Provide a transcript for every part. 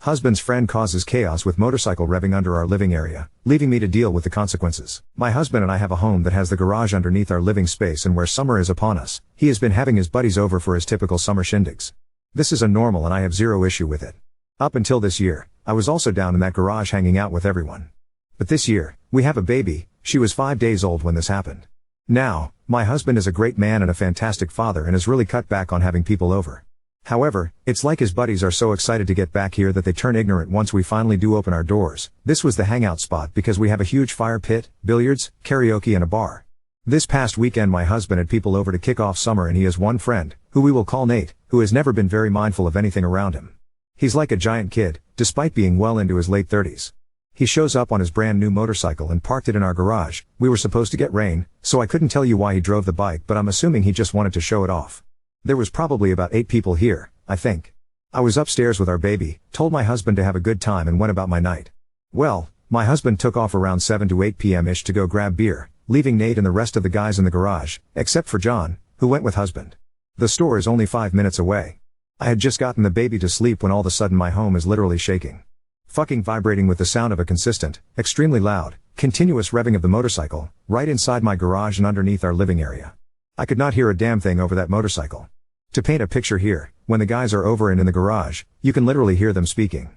Husband's friend causes chaos with motorcycle revving under our living area, leaving me to deal with the consequences. My husband and I have a home that has the garage underneath our living space, and where summer is upon us, he has been having his buddies over for his typical summer shindigs. This is a normal and I have zero issue with it. Up until this year, I was also down in that garage hanging out with everyone. But this year, we have a baby. She was 5 days old when this happened. Now, my husband is a great man and a fantastic father and has really cut back on having people over. However, it's like his buddies are so excited to get back here that they turn ignorant once we finally do open our doors. This was the hangout spot because we have a huge fire pit, billiards, karaoke and a bar. This past weekend my husband had people over to kick off summer, and he has one friend, who we will call Nate, who has never been very mindful of anything around him. He's like a giant kid, despite being well into his late 30s. He shows up on his brand new motorcycle and parked it in our garage. We were supposed to get rain, so I couldn't tell you why he drove the bike, but I'm assuming he just wanted to show it off. There was probably about 8 people here, I think. I was upstairs with our baby, told my husband to have a good time and went about my night. Well, my husband took off around 7 to 8 p.m.-ish to go grab beer, leaving Nate and the rest of the guys in the garage, except for John, who went with husband. The store is only 5 minutes away. I had just gotten the baby to sleep when all of a sudden my home is literally shaking. Fucking vibrating with the sound of a consistent, extremely loud, continuous revving of the motorcycle, right inside my garage and underneath our living area. I could not hear a damn thing over that motorcycle. To paint a picture here, when the guys are over and in the garage, you can literally hear them speaking.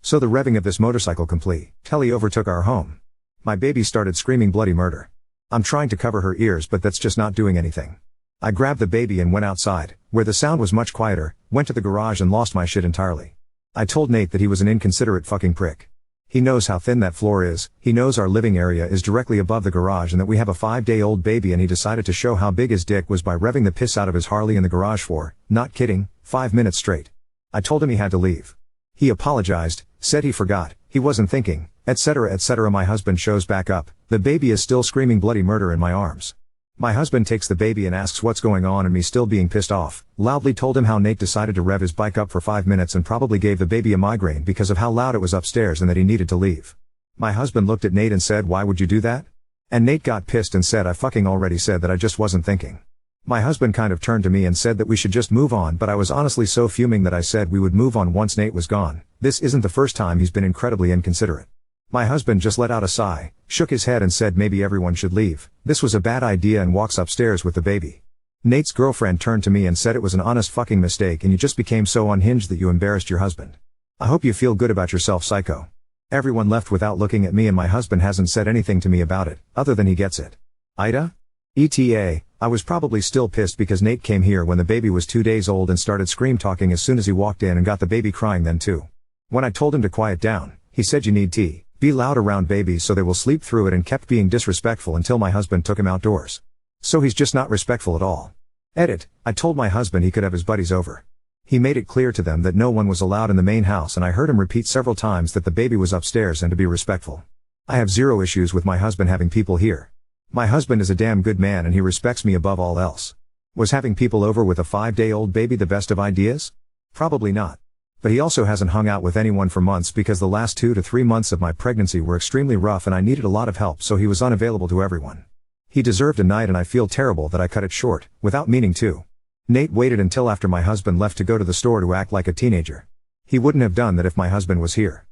So the revving of this motorcycle complete, Telly overtook our home. My baby started screaming bloody murder. I'm trying to cover her ears, but that's just not doing anything. I grabbed the baby and went outside, where the sound was much quieter, went to the garage and lost my shit entirely. I told Nate that he was an inconsiderate fucking prick. He knows how thin that floor is, he knows our living area is directly above the garage and that we have a 5-day-old baby, and he decided to show how big his dick was by revving the piss out of his Harley in the garage for, not kidding, 5 minutes straight. I told him he had to leave. He apologized, said he forgot, he wasn't thinking, etc. etc. My husband shows back up, the baby is still screaming bloody murder in my arms. My husband takes the baby and asks what's going on, and me still being pissed off, loudly told him how Nate decided to rev his bike up for 5 minutes and probably gave the baby a migraine because of how loud it was upstairs and that he needed to leave. My husband looked at Nate and said, "Why would you do that?" And Nate got pissed and said, "I fucking already said that, I just wasn't thinking." My husband kind of turned to me and said that we should just move on, but I was honestly so fuming that I said we would move on once Nate was gone. This isn't the first time he's been incredibly inconsiderate. My husband just let out a sigh, shook his head and said maybe everyone should leave. This was a bad idea, and walks upstairs with the baby. Nate's girlfriend turned to me and said it was an honest fucking mistake and you just became so unhinged that you embarrassed your husband. I hope you feel good about yourself, psycho. Everyone left without looking at me, and my husband hasn't said anything to me about it, other than he gets it. Ida? ETA, I was probably still pissed because Nate came here when the baby was 2 days old and started scream talking as soon as he walked in, and got the baby crying then too. When I told him to quiet down, he said you need to be loud around babies so they will sleep through it, and kept being disrespectful until my husband took him outdoors. So he's just not respectful at all. Edit, I told my husband he could have his buddies over. He made it clear to them that no one was allowed in the main house, and I heard him repeat several times that the baby was upstairs and to be respectful. I have zero issues with my husband having people here. My husband is a damn good man and he respects me above all else. Was having people over with a 5-day-old baby the best of ideas? Probably not. But he also hasn't hung out with anyone for months because the last 2 to 3 months of my pregnancy were extremely rough and I needed a lot of help, so he was unavailable to everyone. He deserved a night and I feel terrible that I cut it short, without meaning to. Nate waited until after my husband left to go to the store to act like a teenager. He wouldn't have done that if my husband was here.